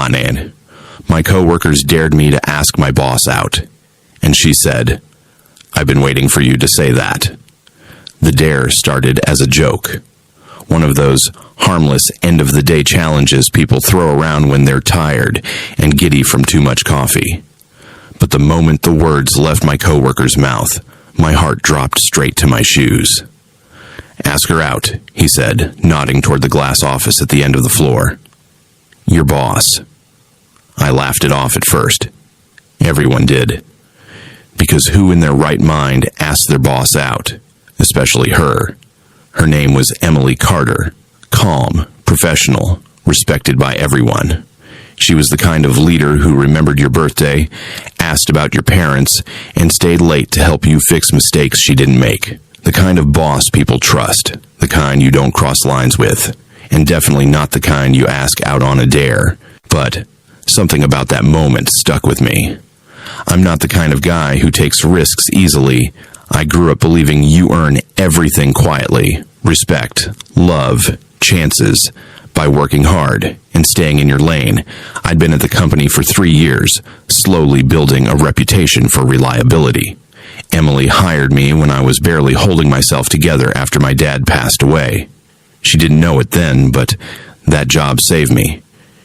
morning, my coworkers dared me to ask my boss out, and she said, "I've been waiting for you to say that." The dare started as a joke, one of those harmless end-of-the-day challenges people throw around when they're tired and giddy from too much coffee. But the moment the words left my coworker's mouth, my heart dropped straight to my shoes. "Ask her out," he said, nodding toward the glass office at the end of the floor. "Your boss." I laughed it off at first. Everyone did. Because who in their right mind asked their boss out? Especially her. Her name was Emily Carter. Calm, professional, respected by everyone. She was the kind of leader who remembered your birthday, asked about your parents, and stayed late to help you fix mistakes she didn't make. The kind of boss people trust, the kind you don't cross lines with, and definitely not the kind you ask out on a dare. But something about that moment stuck with me. I'm not the kind of guy who takes risks easily. I grew up believing you earn everything quietly. Respect, love, chances, by working hard and staying in your lane. I'd been at the company for 3 years, slowly building a reputation for reliability. Emily hired me when I was barely holding myself together after my dad passed away. She didn't know it then, but that job saved me.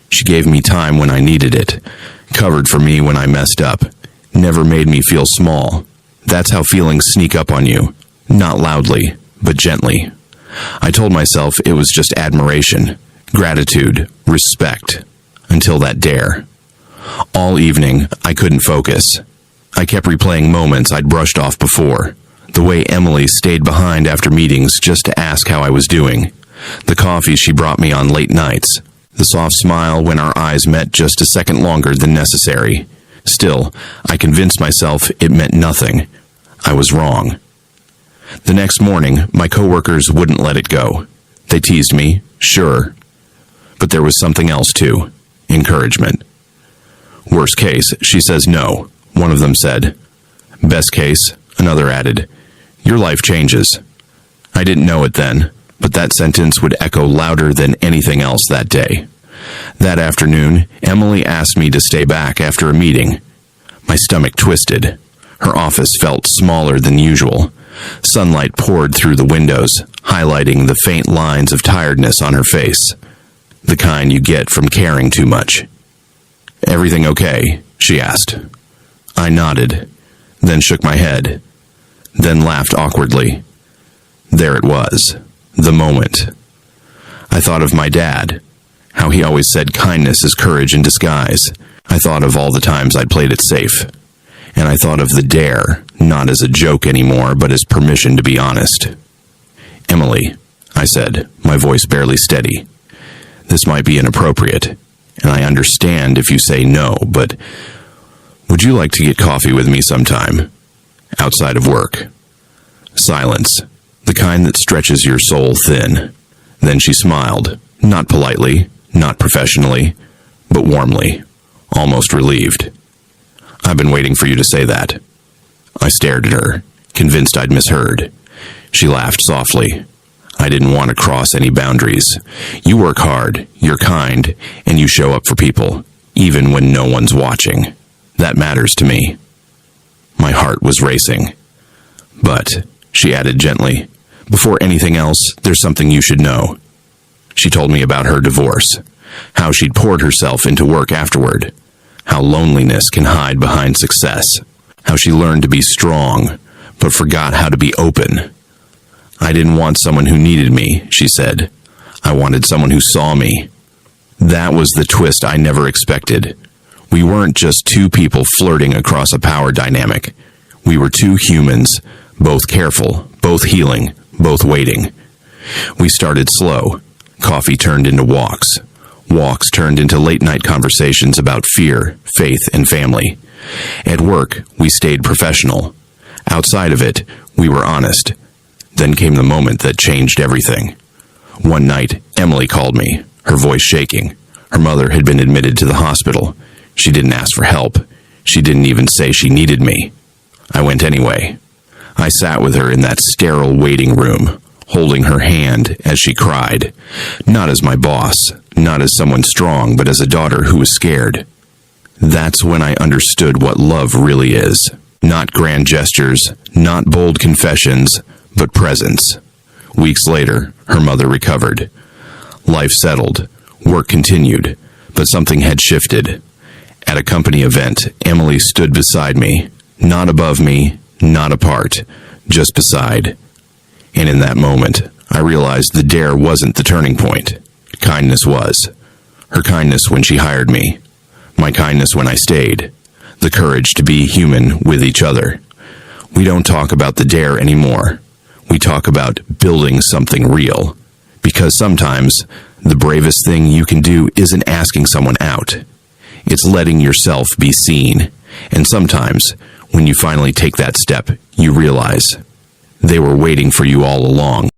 She gave me time when I needed it, covered for me when I messed up, never made me feel small. That's how feelings sneak up on you, not loudly, but gently. I told myself it was just admiration, gratitude, respect, until that dare. All evening, I couldn't focus. I kept replaying moments I'd brushed off before. The way Emily stayed behind after meetings just to ask how I was doing. The coffee she brought me on late nights. The soft smile when our eyes met just a second longer than necessary. Still, I convinced myself it meant nothing. I was wrong. The next morning, my coworkers wouldn't let it go. They teased me, sure. But there was something else too. Encouragement. Worst case, she says no, one of them said. Best case, another added, your life changes. I didn't know it then, but that sentence would echo louder than anything else that day. That afternoon, Emily asked me to stay back after a meeting. My stomach twisted. Her office felt smaller than usual. Sunlight poured through the windows, highlighting the faint lines of tiredness on her face. The kind you get from caring too much. Everything okay? She asked. I nodded, then shook my head, then laughed awkwardly. There it was, the moment. I thought of my dad, how he always said kindness is courage in disguise. I thought of all the times I'd played it safe. And I thought of the dare, not as a joke anymore, but as permission to be honest. Emily, I said, my voice barely steady. This might be inappropriate, and I understand if you say no, but would you like to get coffee with me sometime? Outside of work. Silence, the kind that stretches your soul thin. Then she smiled, not politely, not professionally, but warmly, almost relieved. I've been waiting for you to say that. I stared at her, convinced I'd misheard. She laughed softly. I didn't want to cross any boundaries. You work hard, you're kind, and you show up for people, even when no one's watching. That matters to me. My heart was racing. But, she added gently, before anything else, there's something you should know. She told me about her divorce, how she'd poured herself into work afterward, how loneliness can hide behind success, how she learned to be strong, but forgot how to be open. I didn't want someone who needed me, she said. I wanted someone who saw me. That was the twist I never expected. We weren't just two people flirting across a power dynamic. We were two humans, both careful, both healing, both waiting. We started slow. Coffee turned into walks. Walks turned into late-night conversations about fear, faith, and family. At work, we stayed professional. Outside of it, we were honest. Then came the moment that changed everything. One night, Emily called me, her voice shaking. Her mother had been admitted to the hospital. She didn't ask for help. She didn't even say she needed me. I went anyway. I sat with her in that sterile waiting room, holding her hand as she cried. Not as my boss, not as someone strong, but as a daughter who was scared. That's when I understood what love really is. Not grand gestures, not bold confessions, but presence. Weeks later, her mother recovered. Life settled, work continued, but something had shifted. At a company event, Emily stood beside me, not above me, not apart, just beside. And in that moment, I realized the dare wasn't the turning point. Kindness was. Her kindness when she hired me. My kindness when I stayed. The courage to be human with each other. We don't talk about the dare anymore. We talk about building something real. Because sometimes, the bravest thing you can do isn't asking someone out. It's letting yourself be seen. And sometimes, when you finally take that step, you realize they were waiting for you all along.